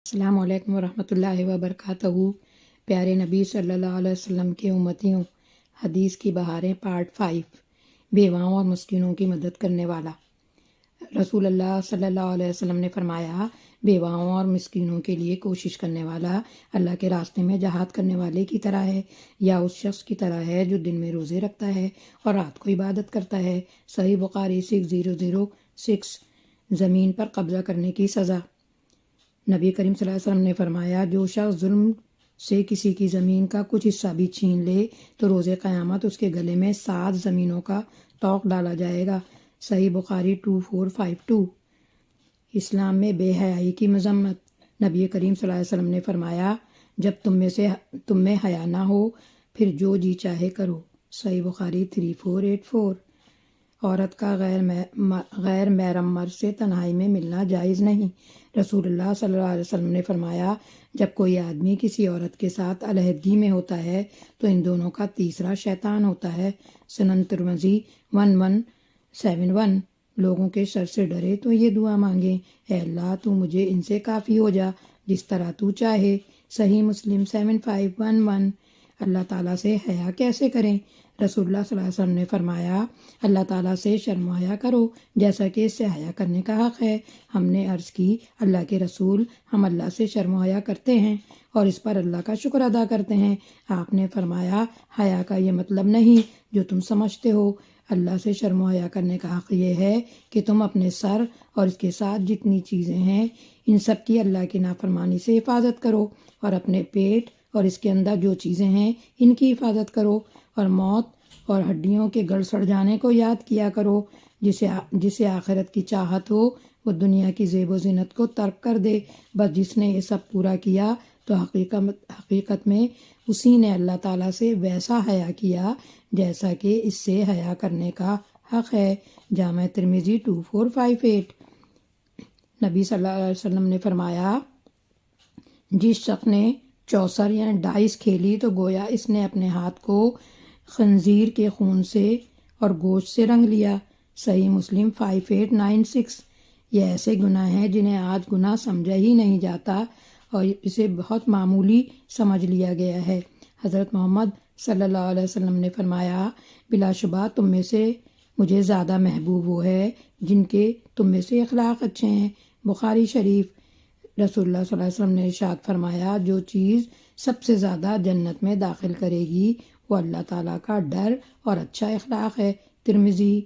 السلام علیکم ورحمۃ اللہ وبرکاتہ۔ پیارے نبی صلی اللہ علیہ وسلم کے امتیوں، حدیث کی بہاریں پارٹ 5، بیواؤں اور مسکینوں کی مدد کرنے والا۔ رسول اللہ صلی اللہ علیہ وسلم نے فرمایا، بیواؤں اور مسکینوں کے لیے کوشش کرنے والا اللہ کے راستے میں جہاد کرنے والے کی طرح ہے، یا اس شخص کی طرح ہے جو دن میں روزے رکھتا ہے اور رات کو عبادت کرتا ہے۔ صحیح بخاری 6006۔ زمین پر قبضہ کرنے کی سزا۔ نبی کریم صلی اللہ علیہ وسلم نے فرمایا، جو شخص ظلم سے کسی کی زمین کا کچھ حصہ بھی چھین لے تو روز قیامت اس کے گلے میں 7 زمینوں کا طوق ڈالا جائے گا۔ صحیح بخاری 2452۔ اسلام میں بے حیائی کی مذمت۔ نبی کریم صلی اللہ علیہ وسلم نے فرمایا، جب تم میں حیا نہ ہو پھر جو جی چاہے کرو۔ صحیح بخاری 3484۔ عورت کا غیر محرم مرد سے تنہائی میں ملنا جائز نہیں۔ رسول اللہ صلی اللہ علیہ وسلم نے فرمایا، جب کوئی آدمی کسی عورت کے ساتھ علیحدگی میں ہوتا ہے تو ان دونوں کا تیسرا شیطان ہوتا ہے۔ سنن ترمذی 1171۔ لوگوں کے شر سے ڈرے تو یہ دعا مانگیں، اے اللہ تو مجھے ان سے کافی ہو جا جس طرح تو چاہے۔ صحیح مسلم 7511۔ اللہ تعالیٰ سے حیا کیسے کریں؟ رسول اللہ صلی اللہ علیہ وسلم نے فرمایا، اللہ تعالیٰ سے شرم و حیا کرو جیسا کہ اس سے حیا کرنے کا حق ہے۔ ہم نے عرض کی، اللہ کے رسول، ہم اللہ سے شرم و حیا کرتے ہیں اور اس پر اللہ کا شکر ادا کرتے ہیں۔ آپ نے فرمایا، حیا کا یہ مطلب نہیں جو تم سمجھتے ہو۔ اللہ سے شرم و حیا کرنے کا حق یہ ہے کہ تم اپنے سر اور اس کے ساتھ جتنی چیزیں ہیں ان سب کی اللہ کی نافرمانی سے حفاظت کرو، اور اپنے پیٹ اور اس کے اندر جو چیزیں ہیں ان کی حفاظت کرو، اور موت اور ہڈیوں کے گل سڑ جانے کو یاد کیا کرو۔ جسے آخرت کی چاہت ہو وہ دنیا کی زیب و زینت کو ترک کر دے۔ بس جس نے یہ سب پورا کیا تو حقیقت میں اسی نے اللہ تعالیٰ سے ویسا حیا کیا جیسا کہ اس سے حیا کرنے کا حق ہے۔ جامع ترمذی 2458۔ نبی صلی اللہ علیہ وسلم نے فرمایا، جس شخص نے چوسر یعنی ڈائس کھیلی تو گویا اس نے اپنے ہاتھ کو خنزیر کے خون سے اور گوشت سے رنگ لیا۔ صحیح مسلم 5896۔ یہ ایسے گناہ ہیں جنہیں آج گناہ سمجھا ہی نہیں جاتا اور اسے بہت معمولی سمجھ لیا گیا ہے۔ حضرت محمد صلی اللہ علیہ وسلم نے فرمایا، بلا شبہ تم میں سے مجھے زیادہ محبوب وہ ہے جن کے تم میں سے اخلاق اچھے ہیں۔ بخاری شریف۔ رسول اللہ صلی اللہ علیہ وسلم نے ارشاد فرمایا، جو چیز سب سے زیادہ جنت میں داخل کرے گی وہ اللہ تعالیٰ کا ڈر اور اچھا اخلاق ہے۔ ترمذی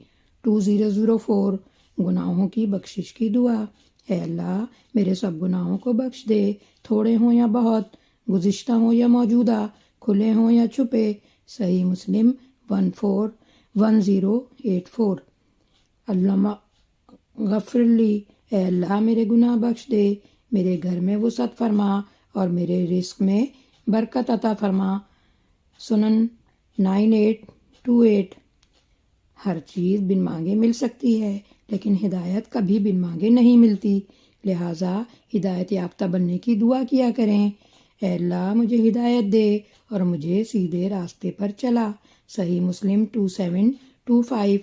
2004۔ گناہوں کی بخشش کی دعا۔ اے اللہ میرے سب گناہوں کو بخش دے، تھوڑے ہوں یا بہت، گزشتہ ہوں یا موجودہ، کھلے ہوں یا چھپے۔ صحیح مسلم 1084۔ اللہ غفر لی، اے اللہ میرے گناہ بخش دے، میرے گھر میں وسعت فرما اور میرے رزق میں برکت عطا فرما۔ سنن 9828۔ ہر چیز بن مانگے مل سکتی ہے لیکن ہدایت کبھی بن مانگے نہیں ملتی، لہٰذا ہدایت یافتہ بننے کی دعا کیا کریں۔ اے اللہ مجھے ہدایت دے اور مجھے سیدھے راستے پر چلا۔ صحیح مسلم 2725۔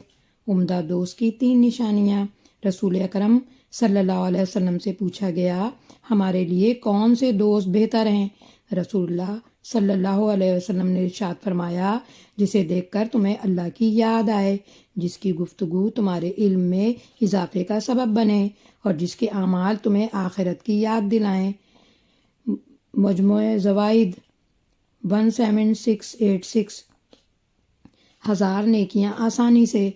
عمدہ دوست کی 3 نشانیاں۔ رسول اکرم صلی اللہ علیہ وسلم سے پوچھا گیا، ہمارے لیے کون سے دوست بہتر ہیں؟ رسول اللہ صلی اللہ علیہ وسلم نے ارشاد فرمایا، جسے دیکھ کر تمہیں اللہ کی یاد آئے، جس کی گفتگو تمہارے علم میں اضافے کا سبب بنے اور جس کے اعمال تمہیں آخرت کی یاد دلائیں۔ مجموع زوائد 17686۔ 1000 نیکیاں آسانی سے۔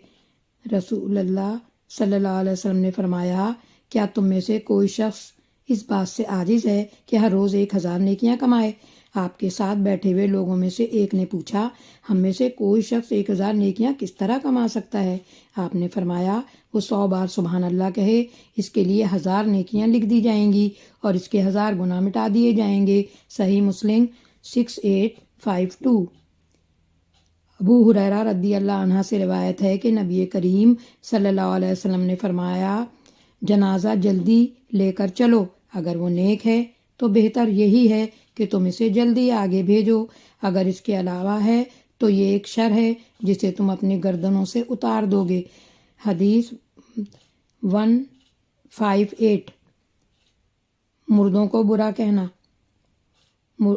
رسول اللہ صلی اللہ علیہ وسلم نے فرمایا، کیا تم میں سے کوئی شخص اس بات سے عاجز ہے کہ ہر روز 1000 نیکیاں کمائے؟ آپ کے ساتھ بیٹھے ہوئے لوگوں میں سے ایک نے پوچھا، ہم میں سے کوئی شخص 1000 نیکیاں کس طرح کما سکتا ہے؟ آپ نے فرمایا، وہ 100 بار سبحان اللہ کہے، اس کے لیے 1000 نیکیاں لکھ دی جائیں گی اور اس کے 1000 گناہ مٹا دیے جائیں گے۔ صحیح مسلم 6852۔ ابو ہریرہ رضی اللہ عنہ سے روایت ہے کہ نبی کریم صلی اللہ علیہ وسلم نے فرمایا، جنازہ جلدی لے کر چلو، اگر وہ نیک ہے تو بہتر یہی ہے کہ تم اسے جلدی آگے بھیجو، اگر اس کے علاوہ ہے تو یہ ایک شر ہے جسے تم اپنی گردنوں سے اتار دو گے۔ حدیث 158۔ مردوں کو برا کہنا۔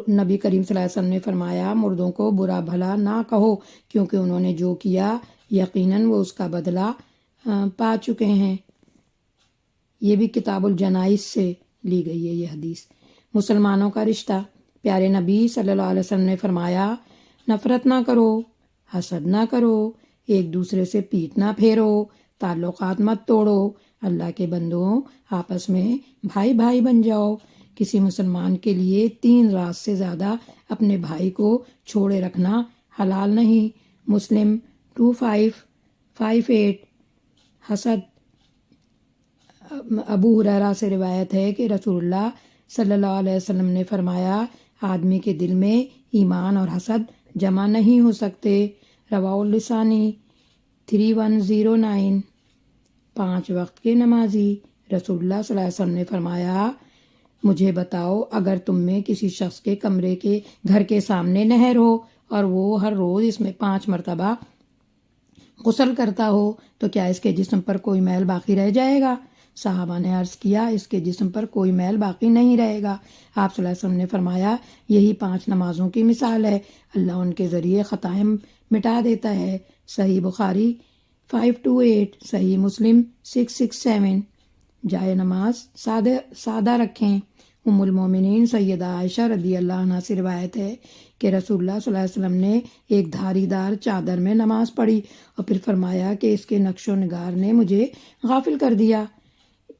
نبی کریم صلی اللہ علیہ وسلم نے فرمایا مردوں کو برا بھلا نہ کہو کیونکہ انہوں نے جو کیا یقیناً وہ اس کا بدلہ پا چکے ہیں۔ یہ بھی کتاب الجنائز سے لی گئی ہے یہ حدیث۔ مسلمانوں کا رشتہ، پیارے نبی صلی اللہ علیہ وسلم نے فرمایا نفرت نہ کرو، حسد نہ کرو، ایک دوسرے سے پیٹ نہ پھیرو، تعلقات مت توڑو، اللہ کے بندوں آپس میں بھائی بھائی بن جاؤ۔ کسی مسلمان کے لیے 3 رات سے زیادہ اپنے بھائی کو چھوڑے رکھنا حلال نہیں۔ مسلم 2558۔ حسد، ابو ہریرہ سے روایت ہے کہ رسول اللہ صلی اللہ علیہ وسلم نے فرمایا آدمی کے دل میں ایمان اور حسد جمع نہیں ہو سکتے۔ رواہ اللسانی 3109۔ 5 وقت کے نمازی، رسول اللہ صلی اللہ علیہ وسلم نے فرمایا مجھے بتاؤ اگر تم میں کسی شخص کے کمرے کے گھر کے سامنے نہر ہو اور وہ ہر روز اس میں 5 مرتبہ غسل کرتا ہو تو کیا اس کے جسم پر کوئی میل باقی رہ جائے گا؟ صحابہ نے عرض کیا اس کے جسم پر کوئی میل باقی نہیں رہے گا۔ آپ صلی اللہ علیہ وسلم نے فرمایا یہی 5 نمازوں کی مثال ہے، اللہ ان کے ذریعے خطائیں مٹا دیتا ہے۔ صحیح بخاری 528، صحیح مسلم 667۔ جائے نماز سادہ رکھیں۔ ام المومنین سیدہ عائشہ رضی اللہ عنہا سے روایت ہے کہ رسول اللہ صلی اللہ علیہ وسلم نے ایک دھاری دار چادر میں نماز پڑھی اور پھر فرمایا کہ اس کے نقش و نگار نے مجھے غافل کر دیا،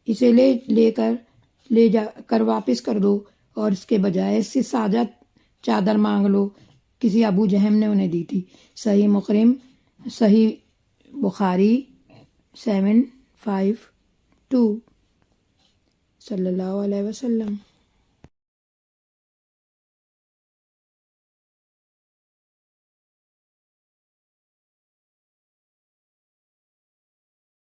اسے لے جا کر واپس کر دو اور اس کے بجائے اس سے سادہ چادر مانگ لو۔ کسی ابو جہم نے انہیں دی تھی۔ صحیح مسلم، صحیح بخاری 752۔ صلی اللہ علیہ وسلم۔